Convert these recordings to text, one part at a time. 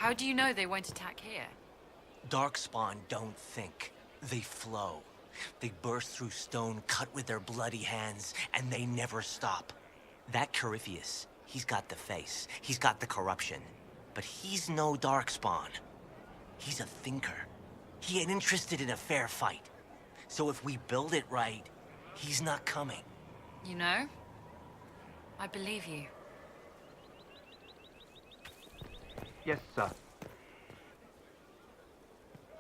How do you know they won't attack here? Darkspawn don't think. They flow. They burst through stone cut with their bloody hands, and they never stop. That Corypheus, he's got the face. He's got the corruption. But he's no Darkspawn. He's a thinker. He ain't interested in a fair fight. So if we build it right, he's not coming. You know, I believe you. Yes, sir.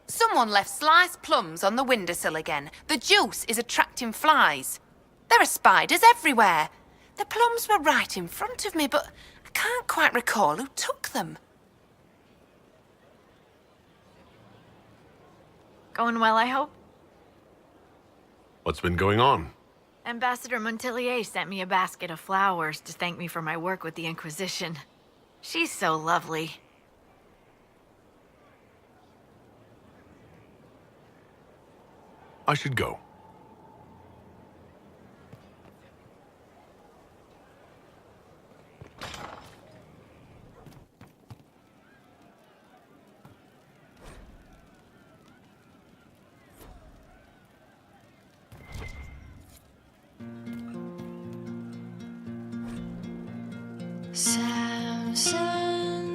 Someone left sliced plums on the windowsill again. The juice is attracting flies. There are spiders everywhere. The plums were right in front of me, but I can't quite recall who took them. Going well, I hope? What's been going on? Ambassador Montelier sent me a basket of flowers to thank me for my work with the Inquisition. She's so lovely. I should go. Samson,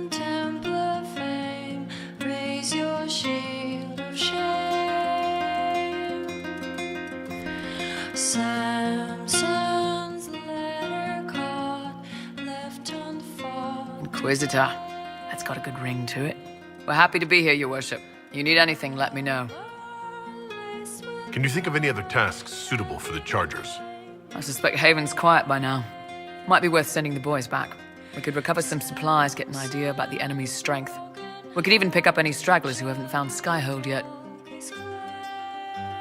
Templar fame, raise your shield of shame. Samson's letter caught, left on the fall. Inquisitor. That's got a good ring to it. We're happy to be here, Your Worship. You need anything, let me know. Can you think of any other tasks suitable for the Chargers? I suspect Haven's quiet by now. Might be worth sending the boys back. We could recover some supplies, get an idea about the enemy's strength. We could even pick up any stragglers who haven't found Skyhold yet.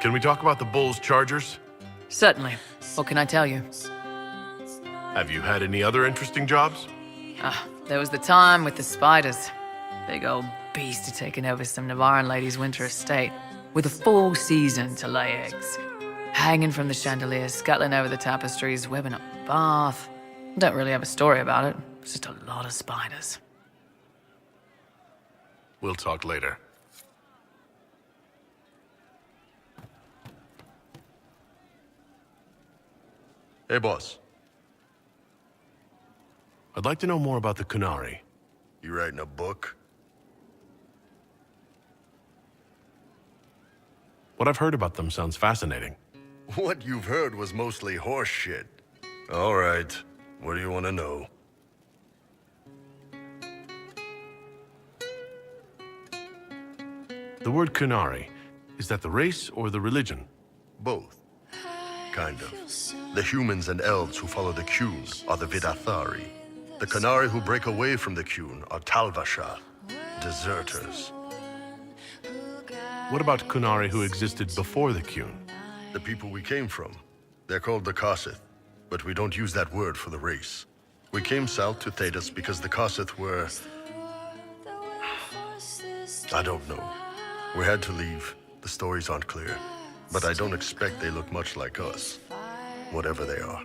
Can we talk about the Bulls' Chargers? Certainly. What can I tell you? Have you had any other interesting jobs? There was the time with the spiders. Big old beast had taken over some Navarran lady's winter estate, with a full season to lay eggs. Hanging from the chandelier, scuttling over the tapestries, webbing up the bath. Don't really have a story about it. It's just a lot of spiders. We'll talk later. Hey, boss. I'd like to know more about the Qunari. You writing a book? What I've heard about them sounds fascinating. What you've heard was mostly horse shit. All right. What do you want to know? The word Qunari, is that the race or the religion? Both. Kind of. The humans and elves who follow the Qun are the Vidathari. The Qunari who break away from the Qun are Talvasha, deserters. What about Qunari who existed before the Qun? The people we came from. They're called the Kasith, but we don't use that word for the race. We came south to Thedas because the Kasith were... I don't know. We had to leave. The stories aren't clear. But I don't expect they look much like us. Whatever they are.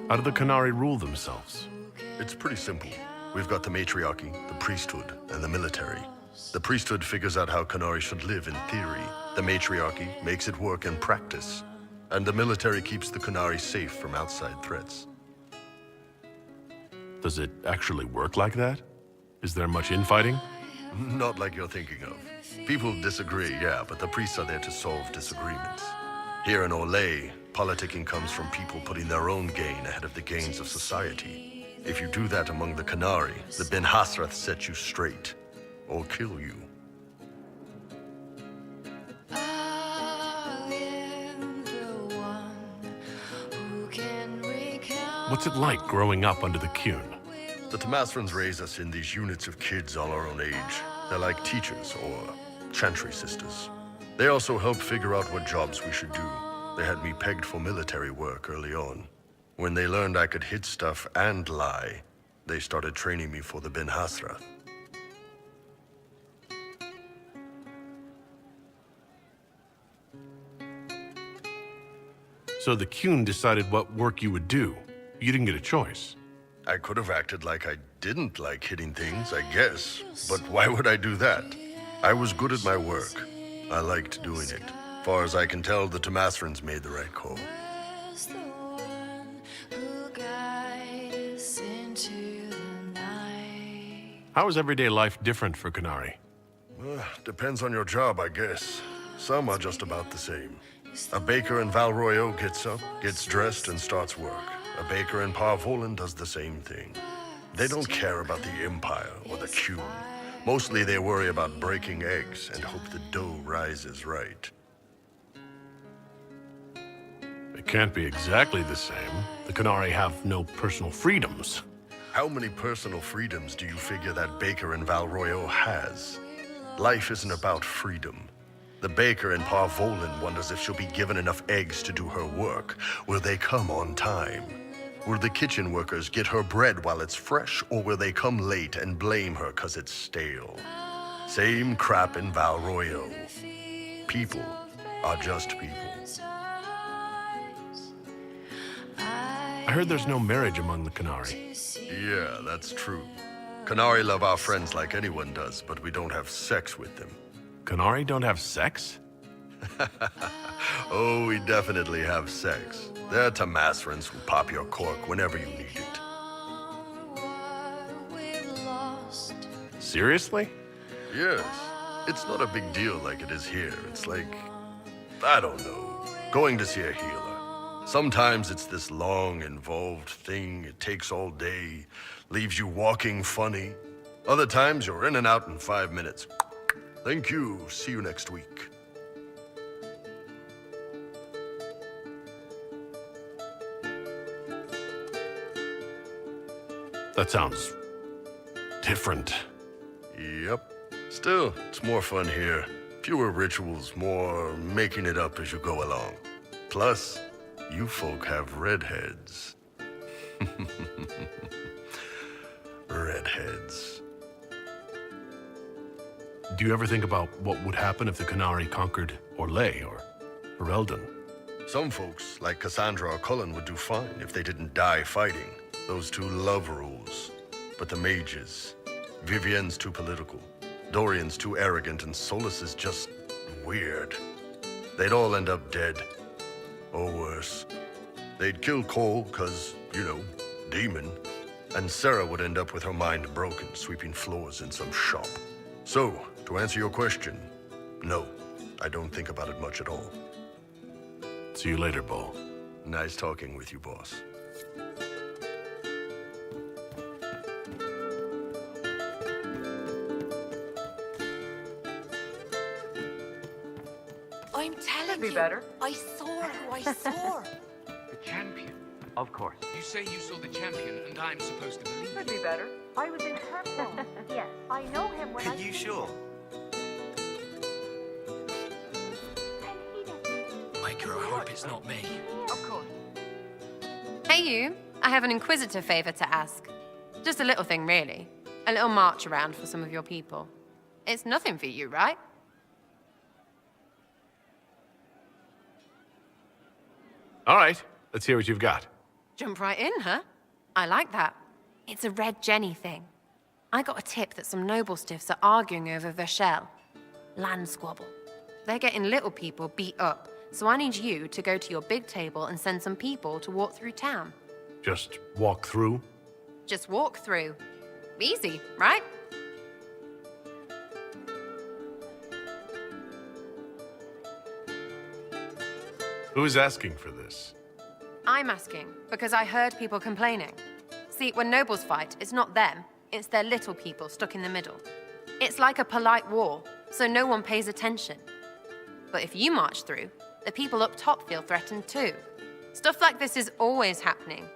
How do the Qunari rule themselves? It's pretty simple. We've got the matriarchy, the priesthood, and the military. The priesthood figures out how Qunari should live in theory. The matriarchy makes it work in practice. And the military keeps the Qunari safe from outside threats. Does it actually work like that? Is there much infighting? Not like you're thinking of. People disagree, yeah, but the priests are there to solve disagreements. Here in Olay, politicking comes from people putting their own gain ahead of the gains of society. If you do that among the Qunari, the Ben Hasrath sets you straight, or kill you. What's it like growing up under the Qun? The Tamasrans raise us in these units of kids all our own age. They're like teachers or chantry sisters. They also help figure out what jobs we should do. They had me pegged for military work early on. When they learned I could hit stuff and lie, they started training me for the Ben Hasrath. So the Qun decided what work you would do. You didn't get a choice. I could have acted like I didn't like hitting things, I guess. But why would I do that? I was good at my work. I liked doing it. Far as I can tell, the Tomasrans made the right call. Where's the one who guides us into the night? How is everyday life different for Canary? Depends on your job, I guess. Some are just about the same. A baker in Valroyo gets up, gets dressed, and starts work. A baker in Parvolan does the same thing. They don't care about the Empire or the Qun. Mostly they worry about breaking eggs and hope the dough rises right. It can't be exactly the same. The Canary have no personal freedoms. How many personal freedoms do you figure that baker in Valroyo has? Life isn't about freedom. The baker in Parvolan wonders if she'll be given enough eggs to do her work. Will they come on time? Will the kitchen workers get her bread while it's fresh, or will they come late and blame her 'cause it's stale? Same crap in Valroyo. People are just people. I heard there's no marriage among the Canary. Yeah, that's true. Canary love our friends like anyone does, but we don't have sex with them. Canary don't have sex? Oh, we definitely have sex. They're Tomasrans who pop your cork whenever you need it. Seriously? Yes. It's not a big deal like it is here. It's like, I don't know, going to see a healer. Sometimes it's this long, involved thing. It takes all day, leaves you walking funny. Other times you're in and out in 5 minutes. Thank you. See you next week. That sounds different. Yep. Still, it's more fun here. Fewer rituals, more making it up as you go along. Plus, you folk have redheads. Redheads. Do you ever think about what would happen if the Canary conquered Orlais or Eldon? Some folks, like Cassandra or Cullen, would do fine if they didn't die fighting. Those two love rules. But the mages, Vivienne's too political, Dorian's too arrogant, and Solus is just weird. They'd all end up dead. Or worse. They'd kill Cole, 'cause, you know, demon. And Sarah would end up with her mind broken, sweeping floors in some shop. So, to answer your question, no, I don't think about it much at all. See you later, Bo. Nice talking with you, boss. I'm telling you. better. I saw who I saw. The champion. Of course. You say you saw the champion, and I'm supposed to believe you. Be better. I was in her phone. Yes, I know him when Are you sure? Maker, I hope it's not me. Of course. Hey you, I have an Inquisitor favor to ask. Just a little thing, really. A little march around for some of your people. It's nothing for you, right? All right, let's hear what you've got. Jump right in, huh? I like that. It's a Red Jenny thing. I got a tip that some noble stiffs are arguing over Verschel. Land squabble. They're getting little people beat up, so I need you to go to your big table and send some people to walk through town. Just walk through? Just walk through. Easy, right? Who is asking for this? I'm asking because I heard people complaining. See, when nobles fight, it's not them, it's their little people stuck in the middle. It's like a polite war, so no one pays attention. But if you march through, the people up top feel threatened too. Stuff like this is always happening.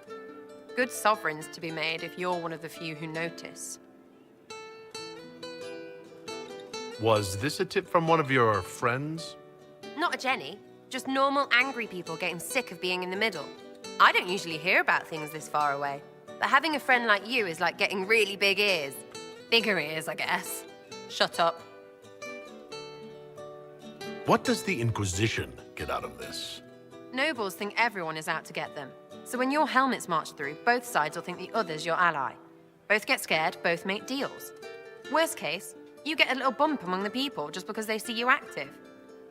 Good sovereigns to be made if you're one of the few who notice. Was this a tip from one of your friends? Not a Jenny, just normal angry people getting sick of being in the middle. I don't usually hear about things this far away, but having a friend like you is like getting really big ears. Bigger ears, I guess. Shut up. What does the Inquisition get out of this? Nobles think everyone is out to get them. So when your helmets march through, both sides will think the other's your ally. Both get scared, both make deals. Worst case, you get a little bump among the people just because they see you active.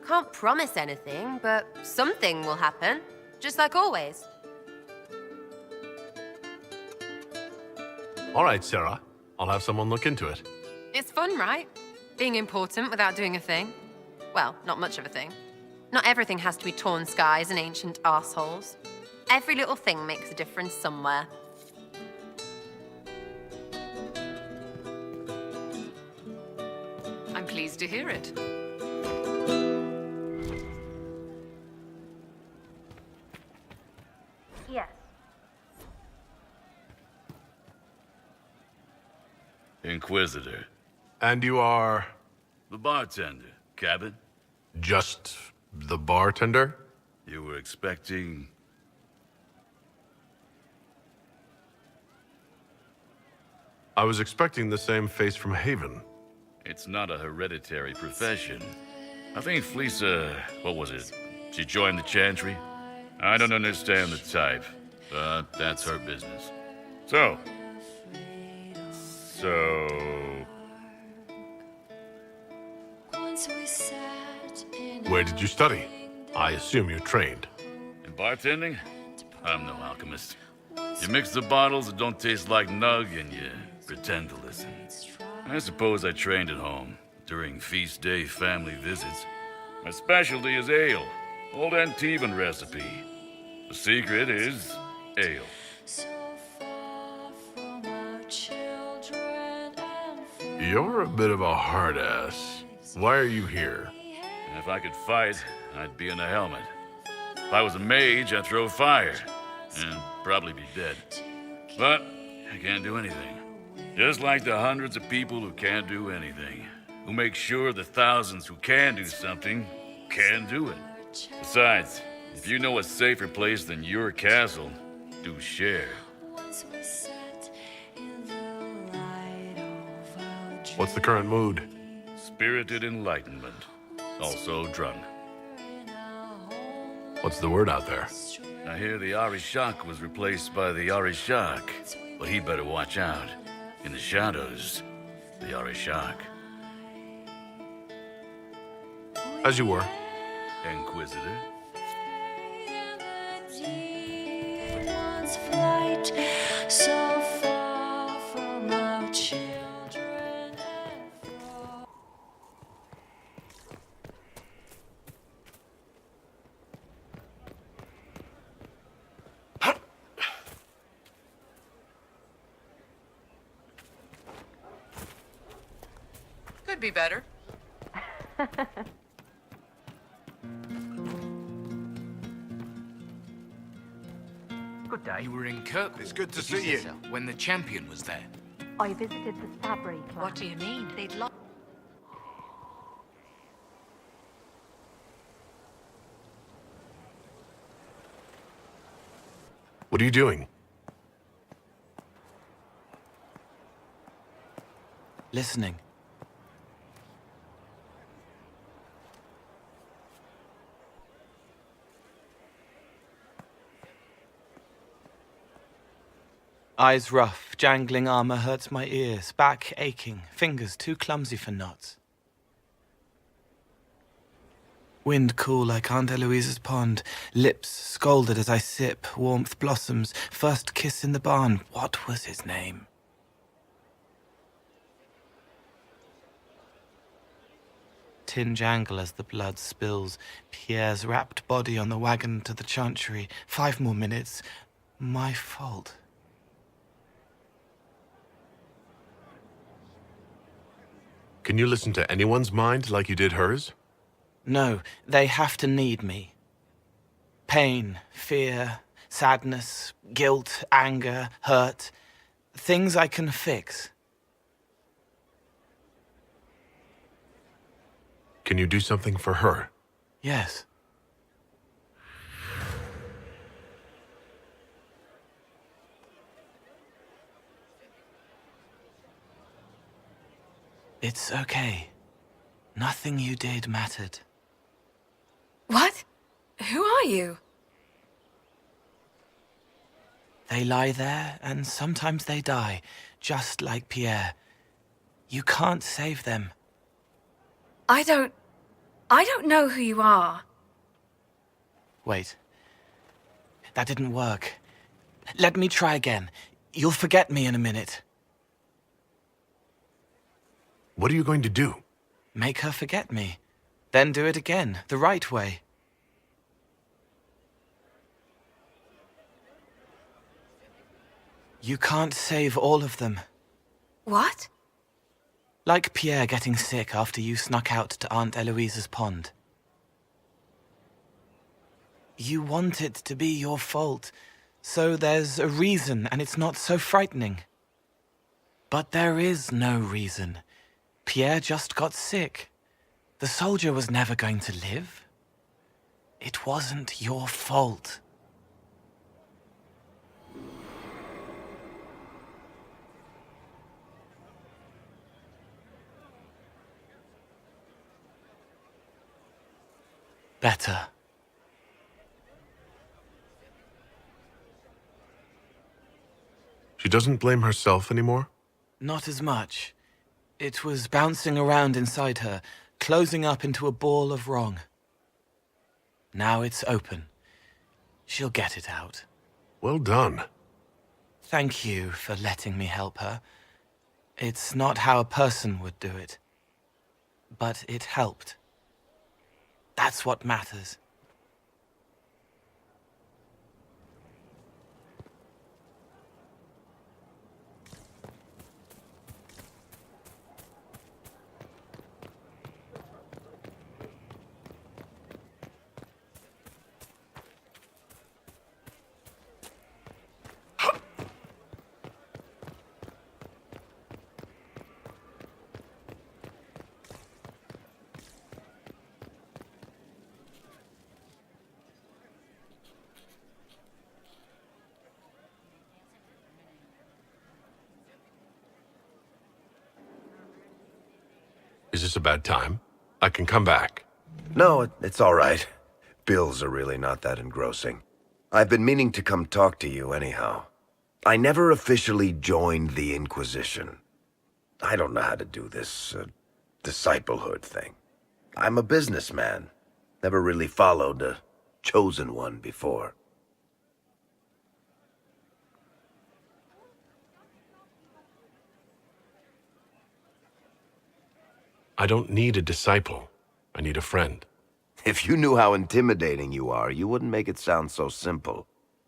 Can't promise anything, but something will happen. Just like always. All right, Sarah. I'll have someone look into it. It's fun, right? Being important without doing a thing. Well, not much of a thing. Not everything has to be torn skies and ancient arseholes. Every little thing makes a difference somewhere. I'm pleased to hear it. Yes. Inquisitor. And you are The bartender. Cabin? just the bartender? You were expecting... I was expecting the same face from Haven. It's not a hereditary profession. I think Fleesa... what was it? She joined the Chantry? I don't understand the type, but that's her business. So... Where did you study? I assume you trained. In bartending? I'm no alchemist. You mix the bottles that don't taste like nug and you pretend to listen. I suppose I trained at home, during feast day family visits. My specialty is ale, old Antivan recipe. The secret is ale. You're a bit of a hard ass. Why are you here? And if I could fight, I'd be in a helmet. If I was a mage, I'd throw fire, and probably be dead. But I can't do anything. Just like the hundreds of people who can't do anything, who make sure the thousands who can do something can do it. Besides, if you know a safer place than your castle, do share. What's the current mood? Spirited enlightenment. Also drunk. What's the word out there? I hear the Arishak was replaced by the Arishak, but he'd better watch out. In the shadows, the Arishak. As you were. Inquisitor. So far from our children. Could be better. Good day. You were in Kirkwood. It's good to see you. When the champion was there. I visited the Sabri clan. What do you mean? They'd lost. What are you doing? Listening. Eyes rough, jangling armor hurts my ears, back aching, fingers too clumsy for knots. Wind cool like Aunt Eloise's pond, lips scalded as I sip, warmth blossoms, first kiss in the barn, what was his name? Tin jangle as the blood spills, Pierre's wrapped body on the wagon to the chantry, 5 more minutes, my fault. Can you listen to anyone's mind like you did hers? No, they have to need me. Pain, fear, sadness, guilt, anger, hurt. Things I can fix. Can you do something for her? Yes. It's okay. Nothing you did mattered. What? Who are you? They lie there, and sometimes they die, just like Pierre. You can't save them. I don't know who you are. Wait. That didn't work. Let me try again. You'll forget me in a minute. What are you going to do? Make her forget me. Then do it again, the right way. You can't save all of them. What? Like Pierre getting sick after you snuck out to Aunt Eloise's pond. You want it to be your fault, so there's a reason and it's not so frightening. But there is no reason. Pierre just got sick. The soldier was never going to live. It wasn't your fault. Better. She doesn't blame herself anymore? Not as much. It was bouncing around inside her, closing up into a ball of wrong. Now it's open. She'll get it out. Well done. Thank you for letting me help her. It's not how a person would do it. But it helped. That's what matters. Is this a bad time? I can come back. No, it's all right. Bills are really not that engrossing. I've been meaning to come talk to you anyhow. I never officially joined the Inquisition. I don't know how to do this disciplehood thing. I'm a businessman. Never really followed a chosen one before. I don't need a disciple. I need a friend. If you knew how intimidating you are, you wouldn't make it sound so simple.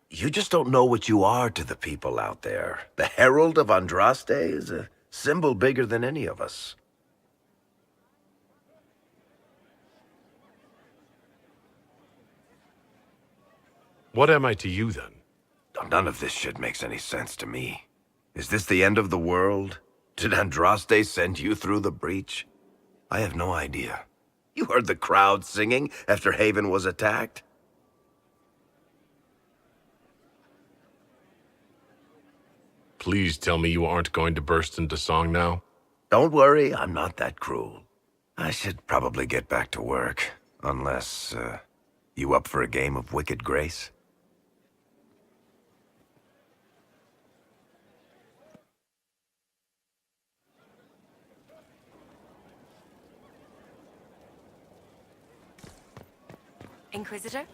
You just don't know what you are to the people out there. The Herald of Andraste is a symbol bigger than any of us. What am I to you, then? None of this shit makes any sense to me. Is this the end of the world? Did Andraste send you through the breach? I have no idea. You heard the crowd singing after Haven was attacked? Please tell me you aren't going to burst into song now. Don't worry, I'm not that cruel. I should probably get back to work. Unless, you up for a game of Wicked Grace? Inquisitor?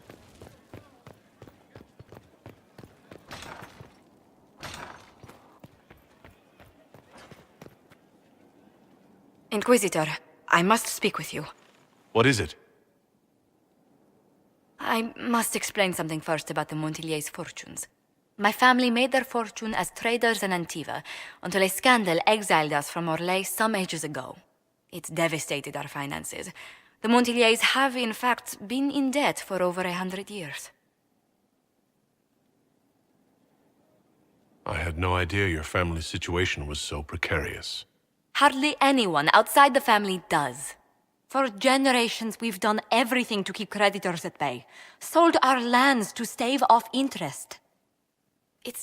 Inquisitor, I must speak with you. What is it? I must explain something first about the Montillier's fortunes. My family made their fortune as traders in Antiva until a scandal exiled us from Orlais some ages ago. It devastated our finances. The Montillier's have, in fact, been in debt for over 100 years. I had no idea your family's situation was so precarious. Hardly anyone outside the family does. For generations, we've done everything to keep creditors at bay. Sold our lands to stave off interest. It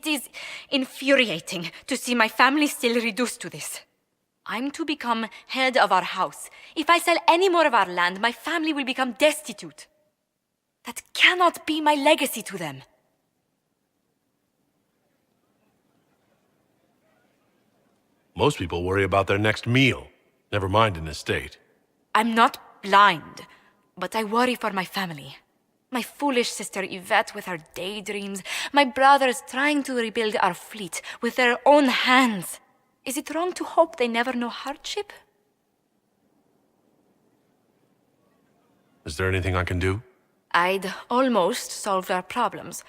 is infuriating to see my family still reduced to this. I'm to become head of our house. If I sell any more of our land, my family will become destitute. That cannot be my legacy to them. Most people worry about their next meal, never mind an estate. I'm not blind, but I worry for my family. My foolish sister Yvette with her daydreams, my brothers trying to rebuild our fleet with their own hands. Is it wrong to hope they never know hardship? Is there anything I can do? I'd almost solved our problems.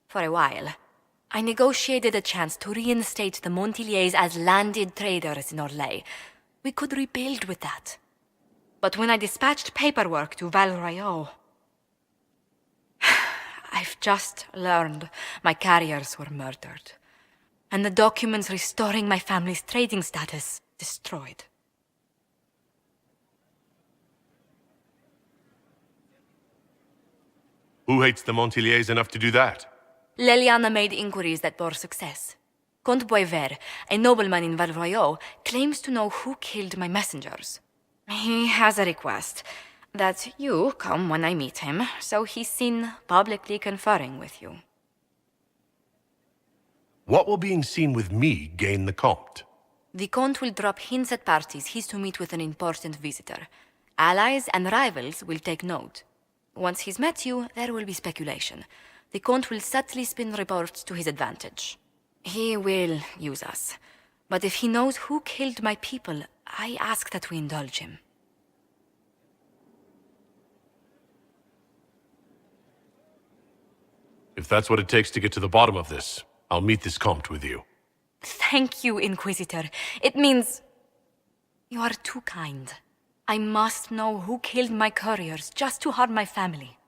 For a while. I negotiated a chance to reinstate the Montiliers as landed traders in Orlais. We could rebuild with that. But when I dispatched paperwork to Val Royeaux, I've just learned my carriers were murdered. And the documents restoring my family's trading status destroyed. Who hates the Montiliers enough to do that? Leliana made inquiries that bore success. Comte Boisvert, a nobleman in Val Royeaux, claims to know who killed my messengers. He has a request that you come when I meet him, so he's seen publicly conferring with you. What will being seen with me gain the Comte? The Comte will drop hints at parties he's to meet with an important visitor. Allies and rivals will take note. Once he's met you, there will be speculation. The Comte will subtly spin reports to his advantage. He will use us. But if he knows who killed my people, I ask that we indulge him. If that's what it takes to get to the bottom of this, I'll meet this Comte with you. Thank you, Inquisitor. It means... you are too kind. I must know who killed my couriers just to harm my family.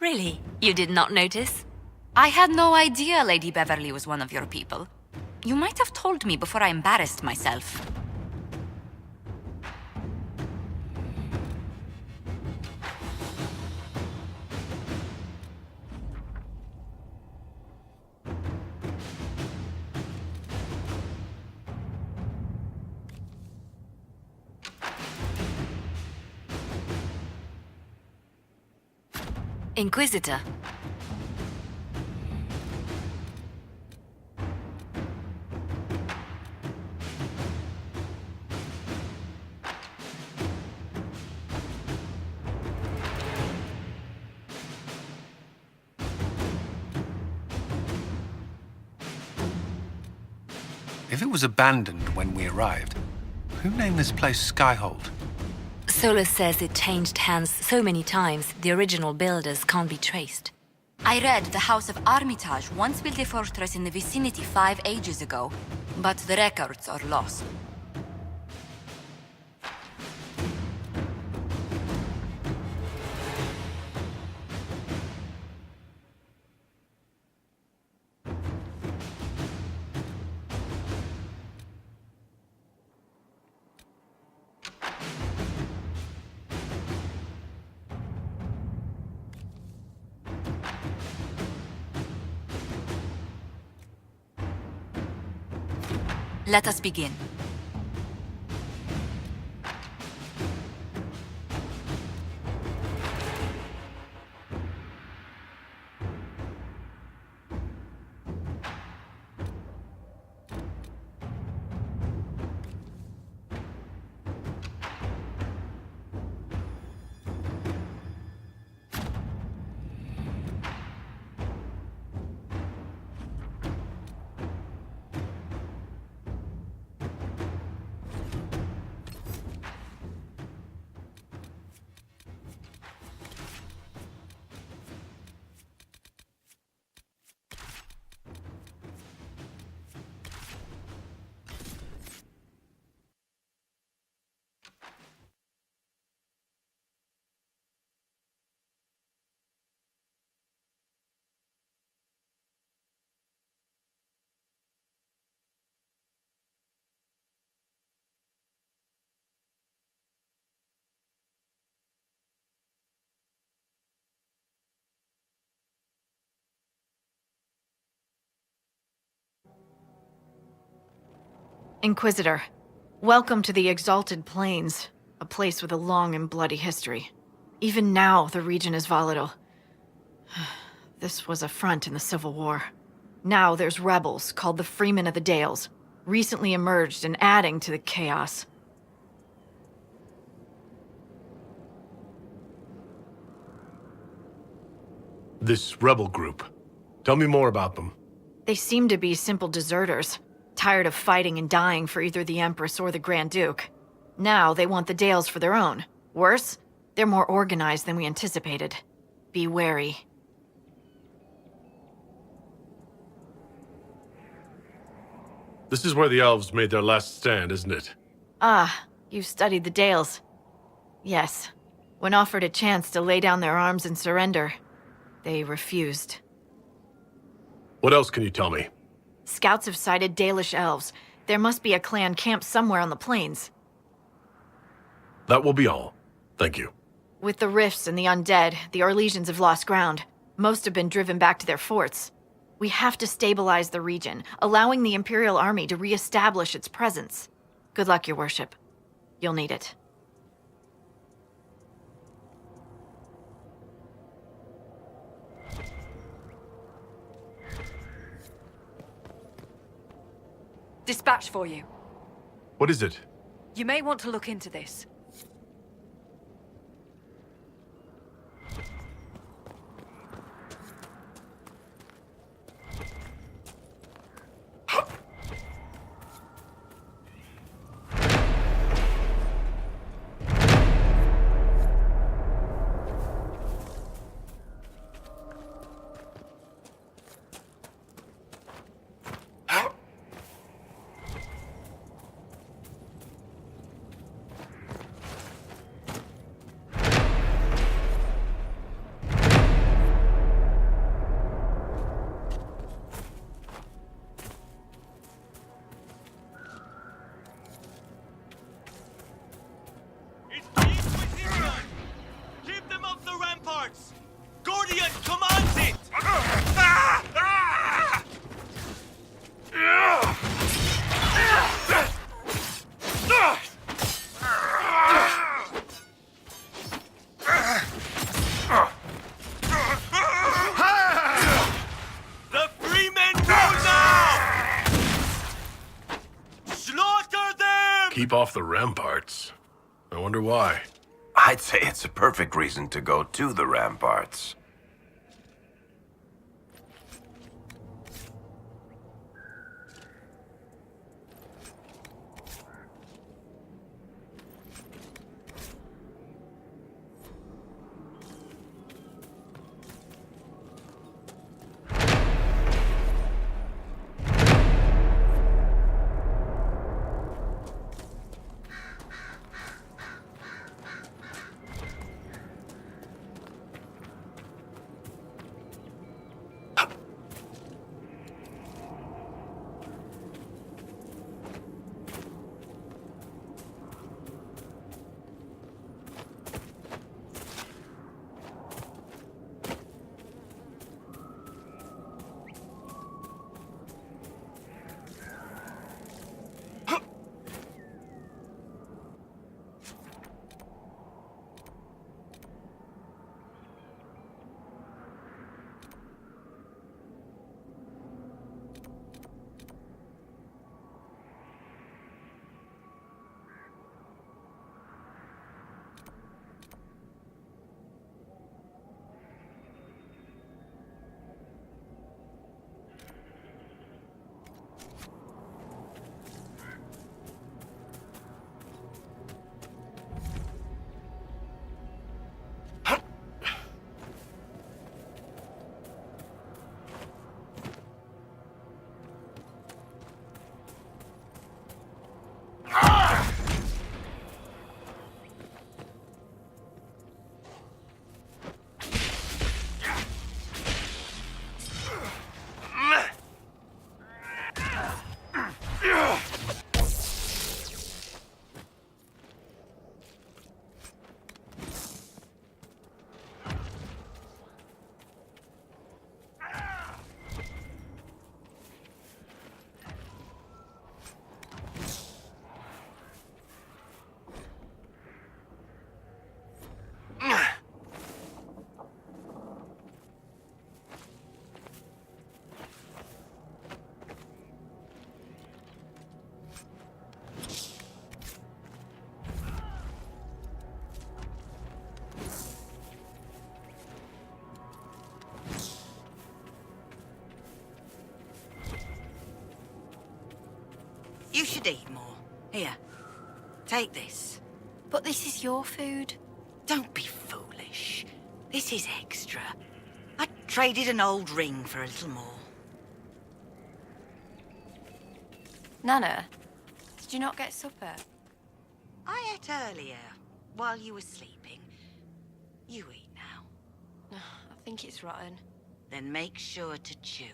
Really? You did not notice? I had no idea Lady Beverly was one of your people. You might have told me before I embarrassed myself. Inquisitor. If it was abandoned when we arrived, who named this place Skyhold? Solus says it changed hands so many times, the original builders can't be traced. I read the House of Armitage once built a fortress in the vicinity 5 ages ago, but the records are lost. Let us begin. Inquisitor, welcome to the Exalted Plains, a place with a long and bloody history. Even now, the region is volatile. This was a front in the Civil War. Now there's rebels called the Freemen of the Dales, recently emerged and adding to the chaos. This rebel group. Tell me more about them. They seem to be simple deserters, tired of fighting and dying for either the Empress or the Grand Duke. Now they want the Dales for their own. Worse, they're more organized than we anticipated. Be wary. This is where the elves made their last stand, isn't it? Ah, you've studied the Dales. Yes. When offered a chance to lay down their arms and surrender, they refused. What else can you tell me? Scouts have sighted Dalish elves. There must be a clan camped somewhere on the plains. That will be all. Thank you. With the rifts and the undead, the Orlesians have lost ground. Most have been driven back to their forts. We have to stabilize the region, allowing the Imperial Army to re-establish its presence. Good luck, Your Worship. You'll need it. Dispatch for you. What is it? You may want to look into this. Keep off the ramparts. I wonder why. I'd say it's a perfect reason to go to the ramparts. should eat more. Here, take this. But this is your food. Don't be foolish. This is extra. I traded an old ring for a little more. Nana, did you not get supper? I ate earlier, while you were sleeping. You eat now. I think it's rotten. Then make sure to chew.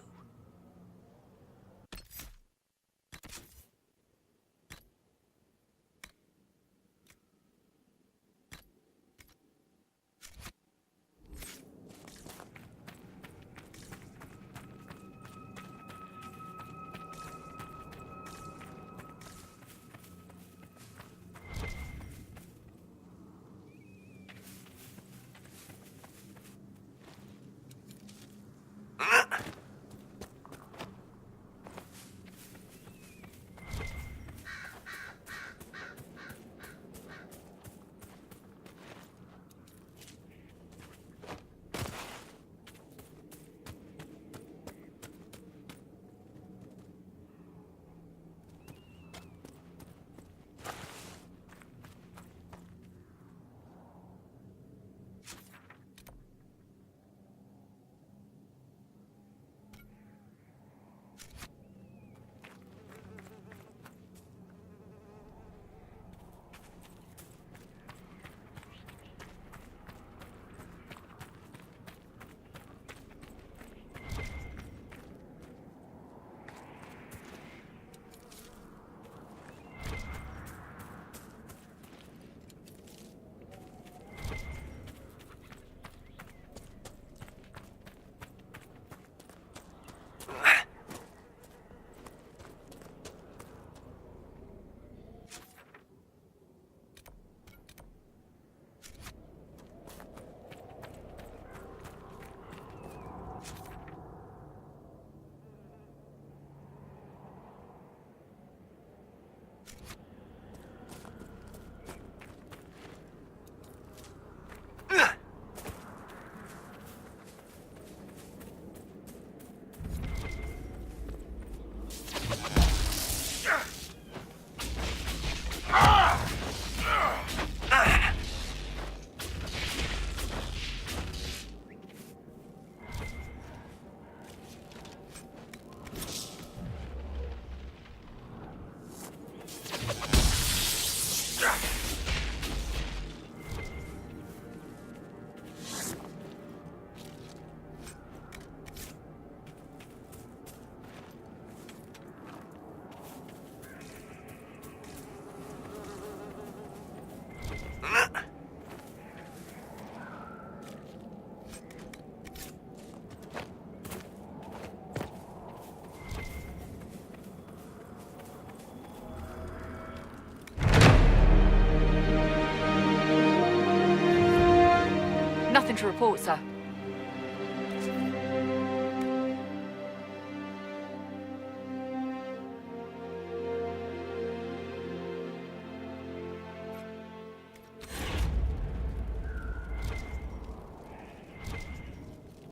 Nothing to report, sir.